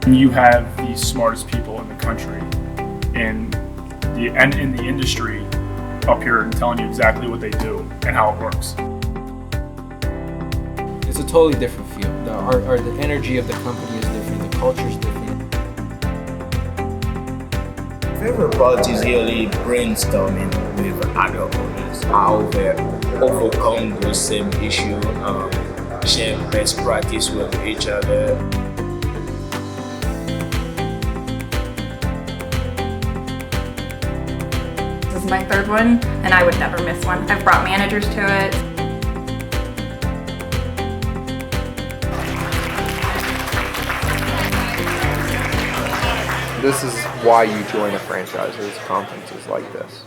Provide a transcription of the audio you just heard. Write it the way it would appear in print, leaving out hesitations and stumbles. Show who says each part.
Speaker 1: You have the smartest people in the country in the industry up here and telling you exactly what they do and how it works.
Speaker 2: It's a totally different feel. The energy of the company is different. The culture is different.
Speaker 3: Favorite part is really brainstorming with other owners, how they overcome those same issues, share best practice with each other.
Speaker 4: This is my third one, and I would never miss one. I've brought managers to it.
Speaker 5: This is why you join a franchise. There's conferences like this.